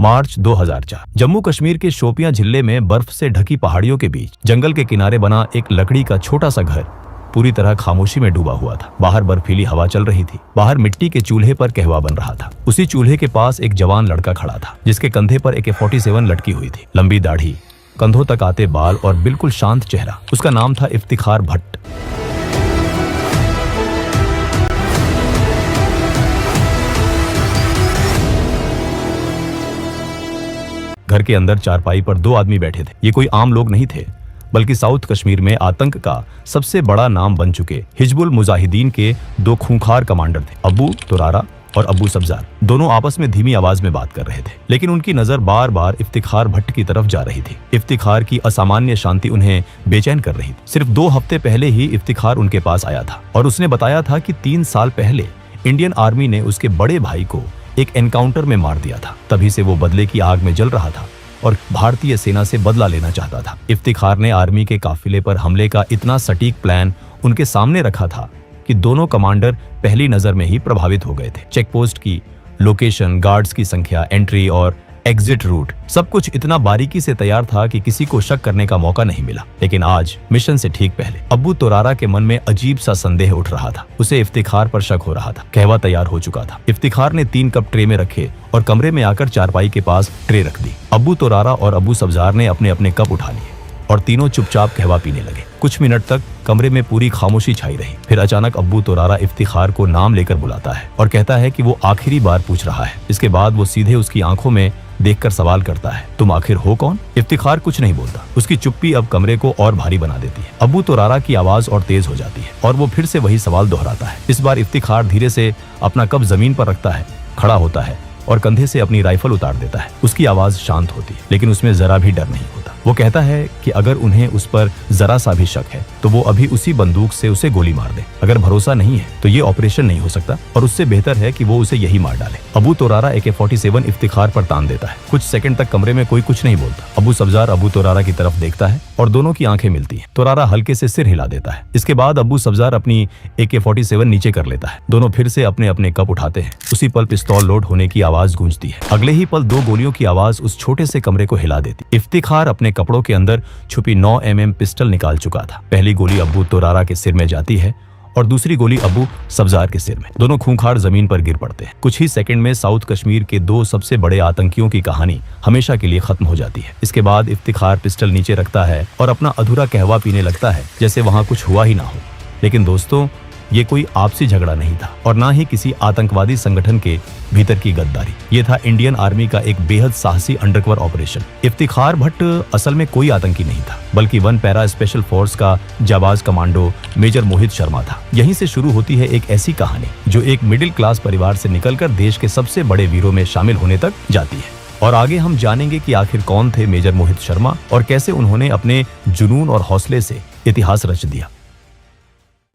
मार्च 2004। जम्मू कश्मीर के शोपियां जिले में बर्फ से ढकी पहाड़ियों के बीच जंगल के किनारे बना एक लकड़ी का छोटा सा घर पूरी तरह खामोशी में डूबा हुआ था। बाहर बर्फीली हवा चल रही थी। बाहर मिट्टी के चूल्हे पर कहवा बन रहा था। उसी चूल्हे के पास एक जवान लड़का खड़ा था, जिसके कंधे पर AK-47 लटकी हुई थी। लंबी दाढ़ी, कंधों तक आते बाल और बिल्कुल शांत चेहरा। उसका नाम था इफ्तिखार भट्ट। घर के अंदर चारपाई पर 2 आदमी बैठे थे। ये कोई आम लोग नहीं थे, बल्कि साउथ कश्मीर में आतंक का सबसे बड़ा नाम बन चुके हिजबुल मुजाहिदीन के 2 खूंखार कमांडर थे, अबू तुरारा और अबू सब्जार। दोनों आपस में धीमी आवाज में बात कर रहे थे, लेकिन उनकी नजर बार बार इफ्तिखार भट्ट की तरफ जा रही थी। इफ्तिखार की असामान्य शांति उन्हें बेचैन कर रही थी। सिर्फ 2 हफ्ते पहले ही इफ्तिखार उनके पास आया था और उसने बताया था कि 3 साल पहले इंडियन आर्मी ने उसके बड़े भाई को एक एनकाउंटर में मार दिया था। तभी से वो बदले की आग में जल रहा था और भारतीय सेना से बदला लेना चाहता था। इफ्तिखार ने आर्मी के काफिले पर हमले का इतना सटीक प्लान उनके सामने रखा था कि दोनों कमांडर पहली नजर में ही प्रभावित हो गए थे। चेकपोस्ट की लोकेशन, गार्ड्स की संख्या, एंट्री और एग्जिट रूट, सब कुछ इतना बारीकी से तैयार था कि किसी को शक करने का मौका नहीं मिला। लेकिन आज मिशन से ठीक पहले अबू तुरारा के मन में अजीब सा संदेह उठ रहा था। उसे इफ्तिखार पर शक हो रहा था। कहवा तैयार हो चुका था। इफ्तिखार ने 3 कप ट्रे में रखे और कमरे में आकर चारपाई के पास ट्रे रख दी। अबू तुरारा और अबू सब्जार ने अपने अपने कप उठा लिए और तीनों चुपचाप कहवा पीने लगे। कुछ मिनट तक कमरे में पूरी खामोशी छाई रही। फिर अचानक अबू तुरारा इफ्तिखार को नाम लेकर बुलाता है और कहता है कि वो आखिरी बार पूछ रहा है। इसके बाद वो सीधे उसकी आंखों में देखकर सवाल करता है, तुम आखिर हो कौन? इफ्तिखार कुछ नहीं बोलता। उसकी चुप्पी अब कमरे को और भारी बना देती है। अबू तुरारा की आवाज और तेज हो जाती है और वो फिर से वही सवाल दोहराता है। इस बार इफ्तिखार धीरे से अपना कप जमीन पर रखता है, खड़ा होता है और कंधे से अपनी राइफल उतार देता है। उसकी आवाज शांत होती है, लेकिन उसमें जरा भी डर नहीं होता। वो कहता है कि अगर उन्हें उस पर जरा सा भी शक है तो वो अभी उसी बंदूक से उसे गोली मार दे। अगर भरोसा नहीं है तो ये ऑपरेशन नहीं हो सकता और उससे बेहतर है कि वो उसे यही मार डाले। अबू तुरारा AK-47 इफ्तिखार पर तान देता है। कुछ सेकंड तक कमरे में कोई कुछ नहीं बोलता। अबू सब्जार अबू तुरारा की तरफ देखता है और दोनों की आंखें मिलती हैं। तुरारा हल्के से सिर हिला देता है। इसके बाद अबू सब्जार अपनी AK-47 नीचे कर लेता है। दोनों फिर से अपने अपने कप उठाते हैं। उसी पल पिस्तौल लोड होने की आवाज गूंजती है। अगले ही पल 2 गोलियों की आवाज उस छोटे से कमरे को हिला देती। इफ्तिखार अपने कपड़ों के अंदर छुपी 9 mm पिस्टल निकाल चुका था। पहली गोली अबू तुरारा के सिर में जाती है और दूसरी गोली अबू सब्जार के सिर में। दोनों खूंखार जमीन पर गिर पड़ते हैं। कुछ ही सेकंड में साउथ कश्मीर के 2 सबसे बड़े आतंकियों की कहानी हमेशा के लिए खत्म हो जाती है। इसके बाद इफ्तिखार पिस्टल नीचे रखता है और अपना अधूरा कहवा पीने लगता है, जैसे वहां कुछ हुआ ही ना हो। लेकिन दोस्तों, ये कोई आपसी झगड़ा नहीं था और ना ही किसी आतंकवादी संगठन के भीतर की गद्दारी। ये था इंडियन आर्मी का एक बेहद साहसी अंडरकवर ऑपरेशन। इफ्तिखार भट्ट असल में कोई आतंकी नहीं था, बल्कि 1 पैरा स्पेशल फोर्स का जाबाज कमांडो मेजर मोहित शर्मा था। यहीं से शुरू होती है एक ऐसी कहानी जो एक मिडिल क्लास परिवार से निकलकर देश के सबसे बड़े वीरों में शामिल होने तक जाती है। और आगे हम जानेंगे कि आखिर कौन थे मेजर मोहित शर्मा और कैसे उन्होंने अपने जुनून और हौसले से इतिहास रच दिया।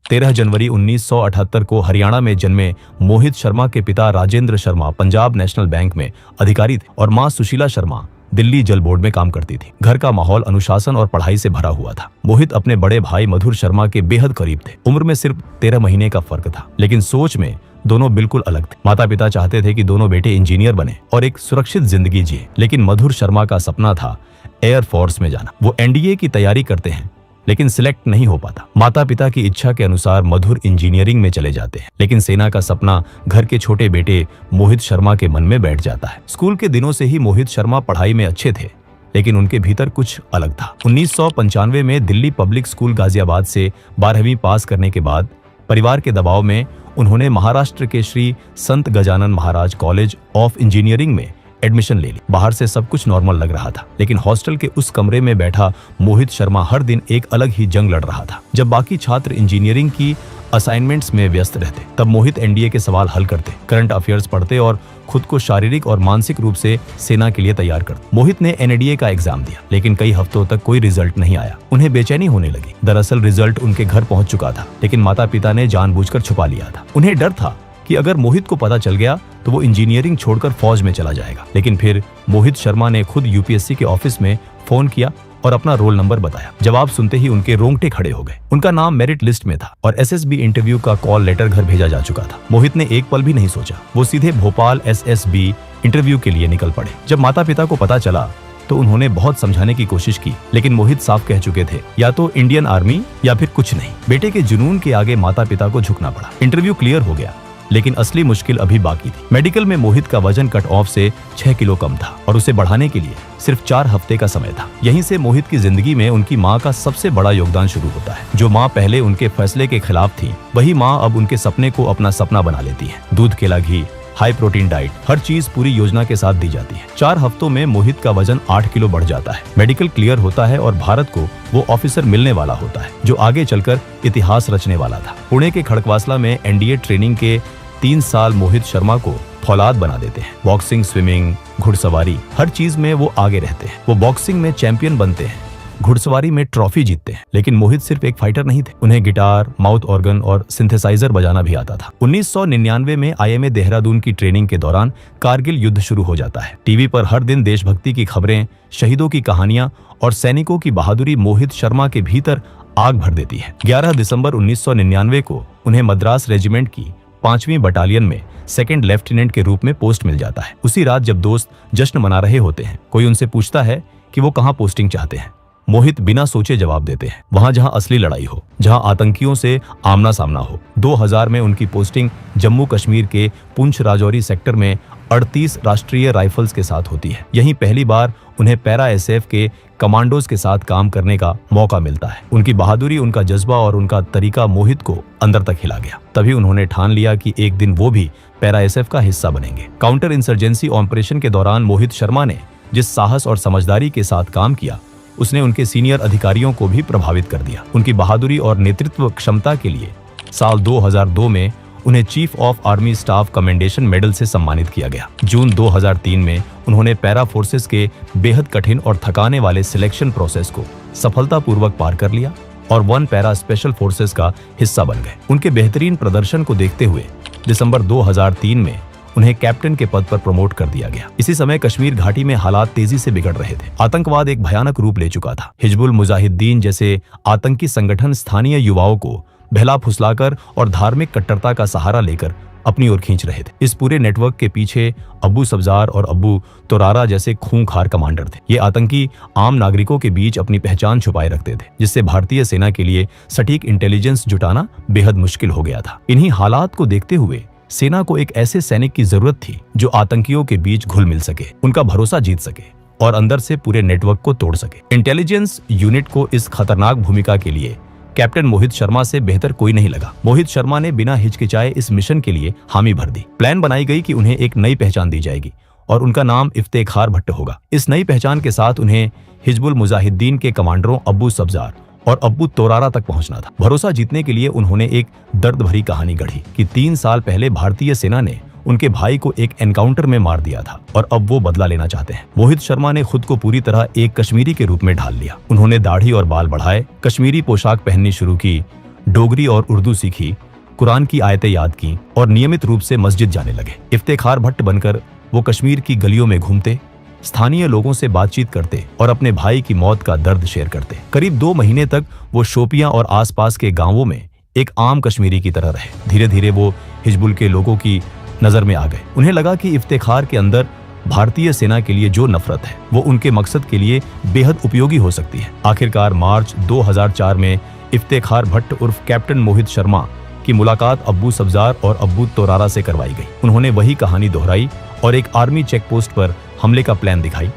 13 जनवरी 1978 को हरियाणा में जन्मे मोहित शर्मा के पिता राजेंद्र शर्मा पंजाब नेशनल बैंक में अधिकारी थे और मां सुशीला शर्मा दिल्ली जल बोर्ड में काम करती थी। घर का माहौल अनुशासन और पढ़ाई से भरा हुआ था। मोहित अपने बड़े भाई मधुर शर्मा के बेहद करीब थे। उम्र में सिर्फ 13 महीने का फर्क था, लेकिन सोच में दोनों बिल्कुल अलग थे। माता पिता चाहते थे कि दोनों बेटे इंजीनियर बने और एक सुरक्षित जिंदगी जिए, लेकिन मधुर शर्मा का सपना था एयरफोर्स में जाना। वो NDA की तैयारी करते हैं, लेकिन सिलेक्ट नहीं हो पाता। माता पिता की इच्छा के अनुसार मधुर इंजीनियरिंग में चले जाते हैं, लेकिन सेना का सपना घर के छोटे बेटे मोहित शर्मा के मन में बैठ जाता है। स्कूल के दिनों से ही मोहित शर्मा पढ़ाई में अच्छे थे, लेकिन उनके भीतर कुछ अलग था। 1995 में दिल्ली पब्लिक स्कूल गाजियाबाद से 12वीं पास करने के बाद परिवार के दबाव में उन्होंने महाराष्ट्र के श्री संत Gajanan Maharaj college of engineering में एडमिशन ले ली। बाहर से सब कुछ नॉर्मल लग रहा था, लेकिन हॉस्टल के उस कमरे में बैठा मोहित शर्मा हर दिन एक अलग ही जंग लड़ रहा था। जब बाकी छात्र इंजीनियरिंग की असाइनमेंट्स में व्यस्त रहते, तब मोहित NDA के सवाल हल करते, करंट अफेयर्स पढ़ते और खुद को शारीरिक और मानसिक रूप से सेना के लिए तैयार करते। मोहित ने NDA का एग्जाम दिया, लेकिन कई हफ्तों तक कोई रिजल्ट नहीं आया। उन्हें बेचैनी होने लगी। दरअसल रिजल्ट उनके घर पहुंच चुका था, लेकिन माता पिता ने जानबूझकर छुपा लिया था। उन्हें डर था कि अगर मोहित को पता चल गया तो वो इंजीनियरिंग छोड़कर फौज में चला जाएगा। लेकिन फिर मोहित शर्मा ने खुद UPSC के ऑफिस में फोन किया और अपना रोल नंबर बताया। जवाब सुनते ही उनके रोंगटे खड़े हो गए। उनका नाम मेरिट लिस्ट में था और SSB इंटरव्यू का कॉल लेटर घर भेजा जा चुका था। मोहित ने एक पल भी नहीं सोचा। वो सीधे भोपाल SSB इंटरव्यू के लिए निकल पड़े। जब माता पिता को पता चला तो उन्होंने बहुत समझाने की कोशिश की, लेकिन मोहित साफ कह चुके थे या तो इंडियन आर्मी या फिर कुछ नहीं। बेटे के जुनून के आगे माता पिता को झुकना पड़ा। इंटरव्यू क्लियर हो गया, लेकिन असली मुश्किल अभी बाकी थी। मेडिकल में मोहित का वजन कट ऑफ से 6 किलो कम था और उसे बढ़ाने के लिए सिर्फ 4 हफ्ते का समय था। यहीं से मोहित की जिंदगी में उनकी माँ का सबसे बड़ा योगदान शुरू होता है। जो माँ पहले उनके फैसले के खिलाफ थी, वही माँ अब उनके सपने को अपना सपना बना लेती है। दूध, केला, घी, हाई प्रोटीन डाइट, हर चीज पूरी योजना के साथ दी जाती है। 4 हफ्तों में मोहित का वजन 8 किलो बढ़ जाता है। मेडिकल क्लियर होता है और भारत को वो ऑफिसर मिलने वाला होता है जो आगे चलकर इतिहास रचने वाला था। पुणे के खड़कवासला में एनडीए ट्रेनिंग के 3 साल मोहित शर्मा को फौलाद बना देते हैं। बॉक्सिंग, स्विमिंग, घुड़सवारी, हर चीज में वो आगे रहते हैं। वो बॉक्सिंग में चैंपियन बनते हैं, घुड़सवारी में ट्रॉफी जीतते हैं। लेकिन मोहित सिर्फ एक फाइटर नहीं थे, उन्हें गिटार, माउथ ऑर्गन और सिंथेसाइजर बजाना भी आता था। 1999 में आईएमए देहरादून की ट्रेनिंग के दौरान कारगिल युद्ध शुरू हो जाता है। टीवी पर हर दिन देशभक्ति की खबरें, शहीदों की कहानियां और सैनिकों की बहादुरी मोहित शर्मा के भीतर आग भर देती है। 11 दिसंबर 1999 को उन्हें मद्रास रेजिमेंट की 5वीं बटालियन में सेकंड लेफ्टिनेंट के रूप में पोस्ट मिल जाता है। उसी रात जब दोस्त जश्न मना रहे होते हैं, कोई उनसे पूछता है कि वो कहाँ पोस्टिंग चाहते हैं। मोहित बिना सोचे जवाब देते हैं, वहां जहां असली लड़ाई हो, जहां आतंकियों से आमना सामना हो। 2000 में उनकी पोस्टिंग जम्मू कश्मीर के पुंछ राजौरी सेक्टर में 38 राष्ट्रीय राइफल्स के साथ होती है। यहीं पहली बार उन्हें पैरा एसएफ के कमांडोज के साथ काम करने का मौका मिलता है। उनकी बहादुरी, उनका जज्बा और उनका तरीका मोहित को अंदर तक हिला गया। तभी उन्होंने ठान लिया कि एक दिन वो भी पैरा एसएफ का हिस्सा बनेंगे। काउंटर इंसर्जेंसी ऑपरेशन के दौरान मोहित शर्मा ने जिस साहस और समझदारी के साथ काम किया, उसने उनके सीनियर अधिकारियों को भी प्रभावित कर दिया। उनकी बहादुरी और नेतृत्व क्षमता के लिए साल 2002 में उन्हें chief of army staff commendation medal से सम्मानित किया गया। जून 2003 में उन्होंने पैरा फोर्सेस के बेहद कठिन और थकाने वाले सिलेक्शन प्रोसेस को सफलतापूर्वक पार कर लिया और 1 पैरा स्पेशल फोर्सेस का हिस्सा बन गए। उनके बेहतरीन प्रदर्शन को देखते हुए दिसंबर 2003 में उन्हें कैप्टन के पद पर प्रमोट कर दिया गया। इसी समय कश्मीर घाटी में हालात तेजी से बिगड़ रहे थे। आतंकवाद एक भयानक रूप ले चुका था। हिजबुल मुजाहिदीन जैसे आतंकी संगठन स्थानीय युवाओं को बहला फुसलाकर और धार्मिक कट्टरता का सहारा लेकर अपनी ओर खींच रहे थे। इस पूरे नेटवर्क के पीछे अब्बू सब्जार और अब्बू तोरारा जैसे खूंखार कमांडर थे। ये आतंकी आम नागरिकों के बीच अपनी पहचान छुपाए रखते थे, जिससे भारतीय सेना के लिए सटीक इंटेलिजेंस जुटाना बेहद मुश्किल हो गया था। इन्हीं हालात को देखते हुए सेना को एक ऐसे सैनिक की जरूरत थी जो आतंकियों के बीच घुल मिल सके, उनका भरोसा जीत सके और अंदर से पूरे नेटवर्क को तोड़ सके। इंटेलिजेंस यूनिट को इस खतरनाक भूमिका के लिए कैप्टन मोहित शर्मा से बेहतर कोई नहीं लगा। मोहित शर्मा ने बिना हिचकिचाए इस मिशन के लिए हामी भर दी। प्लान बनाई गई कि उन्हें एक नई पहचान दी जाएगी और उनका नाम इफ्तेखार भट्ट होगा। इस नई पहचान के साथ उन्हें हिजबुल मुजाहिदीन के कमांडरों अब्बू सब्जार और अब्बू तोरारा तक पहुंचना था। भरोसा जीतने के लिए उन्होंने एक दर्द भरी कहानी गढ़ी कि 3 साल पहले भारतीय सेना ने उनके भाई को एक एनकाउंटर में मार दिया था और अब वो बदला लेना चाहते हैं। मोहित शर्मा ने खुद को पूरी तरह एक कश्मीरी के रूप में ढाल लिया। उन्होंने दाढ़ी और बाल बढ़ाए, कश्मीरी पोशाक पहननी शुरू की, डोगरी और उर्दू सीखी, कुरान की आयतें याद की और नियमित रूप से मस्जिद जाने लगे। इफ्तेखार भट्ट बनकर वो कश्मीर की गलियों में घूमते, स्थानीय लोगों से बातचीत करते और अपने भाई की मौत का दर्द शेयर करते। करीब 2 महीने तक वो शोपियां और आसपास के गांवों में एक आम कश्मीरी की तरह रहे। धीरे धीरे वो हिजबुल के लोगों की नजर में आ गए। उन्हें लगा कि इफ्तेखार के अंदर भारतीय सेना के लिए जो नफरत है वो उनके मकसद के लिए बेहद उपयोगी हो सकती है। आखिरकार मार्च 2004 में इफ्तेखार भट्ट उर्फ कैप्टन मोहित शर्मा की मुलाकात अब्बू सब्जार और अब्बू तोरारा से करवाई गई। उन्होंने वही कहानी दोहराई और एक आर्मी चेकपोस्ट पर हमले का प्लान दिखाई,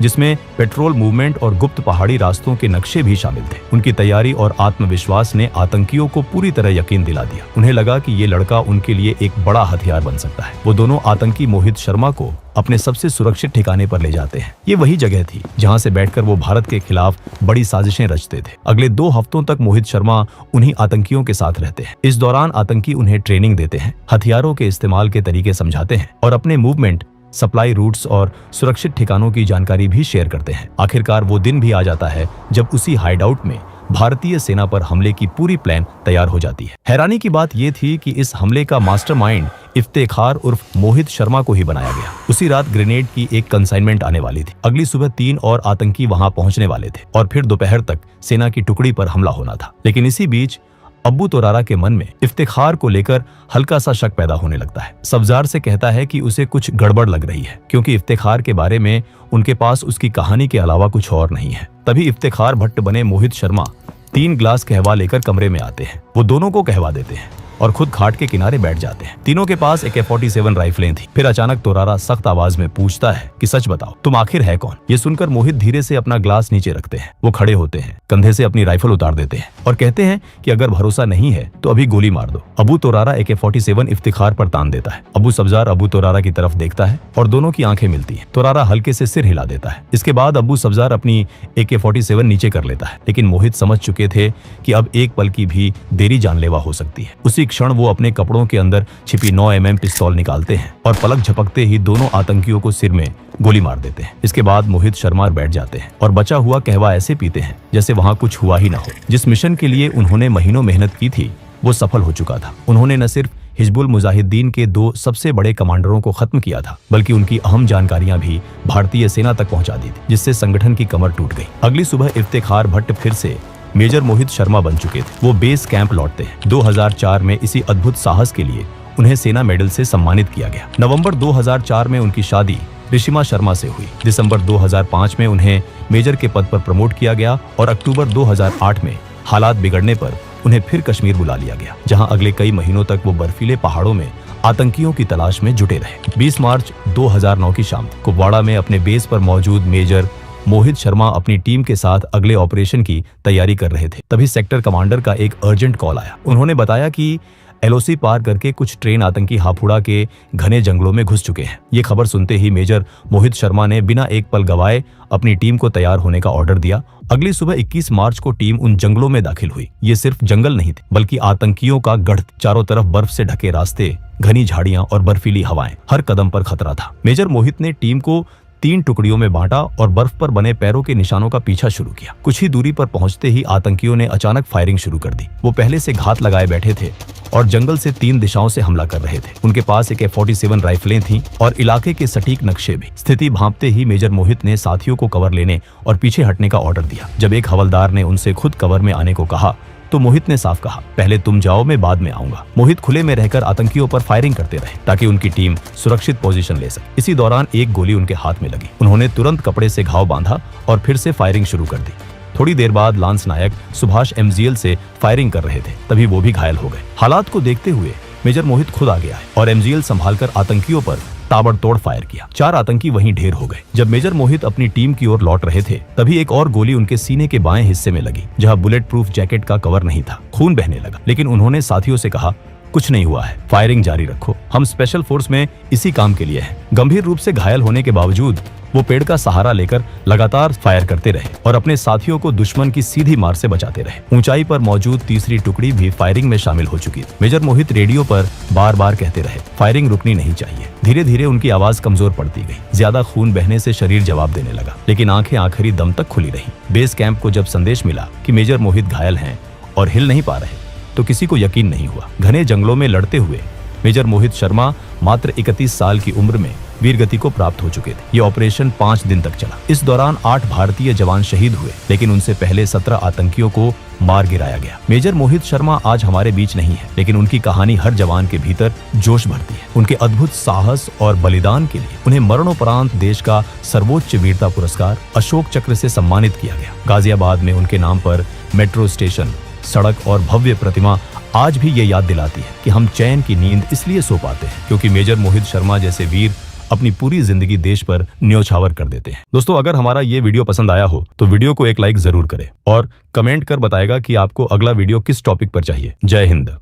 जिसमें पेट्रोल मूवमेंट और गुप्त पहाड़ी रास्तों के नक्शे भी शामिल थे। उनकी तैयारी और आत्मविश्वास ने आतंकियों को पूरी तरह यकीन दिला दिया। उन्हें लगा कि ये लड़का उनके लिए एक बड़ा हथियार बन सकता है। वो दोनों आतंकी मोहित शर्मा को अपने सबसे सुरक्षित ठिकाने पर ले जाते हैं। ये वही जगह थी जहां से बैठकर वो भारत के खिलाफ बड़ी साजिशें रचते थे। अगले 2 हफ्तों तक मोहित शर्मा उन्हीं आतंकियों के साथ रहते हैं। इस दौरान आतंकी उन्हें ट्रेनिंग देते हैं, हथियारों के इस्तेमाल के तरीके समझाते हैं और अपने मूवमेंट, सप्लाई रूट्स और सुरक्षित ठिकानों की जानकारी भी शेयर करते हैं। आखिरकार वो दिन भी आ जाता है जब उसी हाइडआउट में भारतीय सेना पर हमले की पूरी प्लान तैयार हो जाती है। हैरानी की बात यह थी कि इस हमले का मास्टरमाइंड इफ्तेखार उर्फ मोहित शर्मा को ही बनाया गया। उसी रात ग्रेनेड की एक कंसाइनमेंट आने वाली थी। अगली सुबह 3 और आतंकी वहां पहुंचने वाले थे और फिर दोपहर तक सेना की टुकड़ी पर हमला होना था। लेकिन इसी बीच अब्बू तोरारा के मन में इफ्तिखार को लेकर हल्का सा शक पैदा होने लगता है। सब्जार से कहता है कि उसे कुछ गड़बड़ लग रही है, क्योंकि इफ्तिखार के बारे में उनके पास उसकी कहानी के अलावा कुछ और नहीं है। तभी इफ्तिखार भट्ट बने मोहित शर्मा 3 गिलास कहवा लेकर कमरे में आते हैं। वो दोनों को कहवा देते हैं और खुद खाट के किनारे बैठ जाते हैं। तीनों के पास AK-47 राइफलें थी। फिर अचानक तोरारा सख्त आवाज में पूछता है कि सच बताओ, तुम आखिर है कौन? ये सुनकर मोहित धीरे से अपना ग्लास नीचे रखते हैं। वो खड़े होते हैं, कंधे से अपनी राइफल उतार देते हैं और कहते हैं कि अगर भरोसा नहीं है तो अभी गोली मार दो। अबू तोरारा AK-47 इफ्तिखार पर तान देता है। अबू सब्जार अबू तोरारा की तरफ देखता है और दोनों की आंखें मिलती हैं। तोरारा हल्के से सिर हिला देता है। इसके बाद अबू सब्जार अपनी AK-47 नीचे कर लेता है, लेकिन मोहित समझ चुके थे कि अब एक पल की भी देरी जानलेवा हो सकती है। उसी क्षण वो अपने कपड़ों के अंदर छिपी 9mm पिस्तौल निकालते हैं और पलक झपकते ही दोनों आतंकियों को सिर में गोली मार देते हैं। इसके बाद मोहित शर्मा बैठ जाते हैं और बचा हुआ कहवा ऐसे पीते हैं जैसे वहां कुछ हुआ ही ना हो। जिस मिशन के लिए उन्होंने महीनों मेहनत की थी वो सफल हो चुका था। उन्होंने न सिर्फ हिजबुल मुजाहिदीन के 2 सबसे बड़े कमांडरों को खत्म किया था, बल्कि उनकी अहम जानकारियां भी भारतीय सेना तक पहुंचा दी थी, जिससे संगठन की कमर टूट गई। अगली सुबह इफ्तिखार भट्ट फिर से मेजर मोहित शर्मा बन चुके थे। वो बेस कैंप लौटते हैं। 2004 में इसी अद्भुत साहस के लिए उन्हें सेना मेडल से सम्मानित किया गया। नवंबर 2004 में उनकी शादी ऋषिमा शर्मा से हुई। दिसंबर 2005 में उन्हें मेजर के पद पर प्रमोट किया गया और अक्टूबर 2008 में हालात बिगड़ने पर उन्हें फिर कश्मीर बुला लिया गया, जहां अगले कई महीनों तक वो बर्फीले पहाड़ों में आतंकियों की तलाश में जुटे रहे। 20 मार्च 2009 की शाम कुपवाड़ा में अपने बेस पर मौजूद मेजर मोहित शर्मा अपनी टीम के साथ अगले ऑपरेशन की तैयारी कर रहे थे। तभी सेक्टर कमांडर का एक अर्जेंट कॉल आया। उन्होंने बताया कि LOC पार करके कुछ ट्रेन आतंकी हापुड़ा के घने जंगलों में घुस चुके हैं। ये खबर सुनते ही मेजर मोहित शर्मा ने बिना एक पल गवाए अपनी टीम को तैयार होने का ऑर्डर दिया। अगली सुबह 21 मार्च को टीम उन जंगलों में दाखिल हुई। ये सिर्फ जंगल नहीं थे, बल्कि आतंकियों का गढ़। चारों तरफ बर्फ से ढके रास्ते, घनी झाड़ियां और बर्फीली हवाएं, हर कदम पर खतरा था। मेजर मोहित ने टीम को 3 टुकड़ियों में बांटा और बर्फ पर बने पैरों के निशानों का पीछा शुरू किया। कुछ ही दूरी पर पहुंचते ही आतंकियों ने अचानक फायरिंग शुरू कर दी। वो पहले से घात लगाए बैठे थे और जंगल से 3 दिशाओं से हमला कर रहे थे। उनके पास AK-47 राइफलें थीं और इलाके के सटीक नक्शे भी। स्थिति भांपते ही मेजर मोहित ने साथियों को कवर लेने और पीछे हटने का ऑर्डर दिया। जब एक हवलदार ने उनसे खुद कवर में आने को कहा तो मोहित ने साफ कहा, पहले तुम जाओ, मैं बाद में आऊंगा। मोहित खुले में रहकर आतंकियों पर फायरिंग करते रहे ताकि उनकी टीम सुरक्षित पोजीशन ले सके। इसी दौरान एक गोली उनके हाथ में लगी। उन्होंने तुरंत कपड़े से घाव बांधा और फिर से फायरिंग शुरू कर दी। थोड़ी देर बाद लांस नायक सुभाष MGL से फायरिंग कर रहे थे, तभी वो भी घायल हो गए। हालात को देखते हुए मेजर मोहित खुद आ गया और MGL संभालकर आतंकियों पर ताबड़तोड़ फायर किया। 4 आतंकी वहीं ढेर हो गए। जब मेजर मोहित अपनी टीम की ओर लौट रहे थे, तभी एक और गोली उनके सीने के बाएं हिस्से में लगी, जहां बुलेट प्रूफ जैकेट का कवर नहीं था। खून बहने लगा, लेकिन उन्होंने साथियों से कहा, कुछ नहीं हुआ है, फायरिंग जारी रखो, हम स्पेशल फोर्स में इसी काम के लिए हैं। गंभीर रूप से घायल होने के बावजूद वो पेड़ का सहारा लेकर लगातार फायर करते रहे और अपने साथियों को दुश्मन की सीधी मार से बचाते रहे। ऊंचाई पर मौजूद तीसरी टुकड़ी भी फायरिंग में शामिल हो चुकी थी। मेजर मोहित रेडियो पर बार बार कहते रहे, फायरिंग रुकनी नहीं चाहिए। धीरे धीरे उनकी आवाज कमजोर पड़ती गई। ज्यादा खून बहने से शरीर जवाब देने लगा, लेकिन आंखें आखिरी दम तक खुली रही। बेस कैंप को जब संदेश मिला कि मेजर मोहित घायल हैं और हिल नहीं पा रहे, तो किसी को यकीन नहीं हुआ। घने जंगलों में लड़ते हुए मेजर मोहित शर्मा मात्र 31 साल की उम्र में वीरगति को प्राप्त हो चुके थे। ये ऑपरेशन 5 दिन तक चला। इस दौरान 8 भारतीय जवान शहीद हुए, लेकिन उनसे पहले 17 आतंकियों को मार गिराया गया। मेजर मोहित शर्मा आज हमारे बीच नहीं है, लेकिन उनकी कहानी हर जवान के भीतर जोश भरती है। उनके अद्भुत साहस और बलिदान के लिए उन्हें मरणोपरांत देश का सर्वोच्च वीरता पुरस्कार अशोक चक्र से सम्मानित किया गया। गाजियाबाद में उनके नाम पर मेट्रो स्टेशन, सड़क और भव्य प्रतिमा आज भी ये याद दिलाती है कि हम चैन की नींद इसलिए सो पाते हैं क्योंकि मेजर मोहित शर्मा जैसे वीर अपनी पूरी जिंदगी देश पर न्योछावर कर देते हैं। दोस्तों, अगर हमारा ये वीडियो पसंद आया हो तो वीडियो को एक लाइक जरूर करें और कमेंट कर बताएगा कि आपको अगला वीडियो किस टॉपिक पर चाहिए। जय हिंद।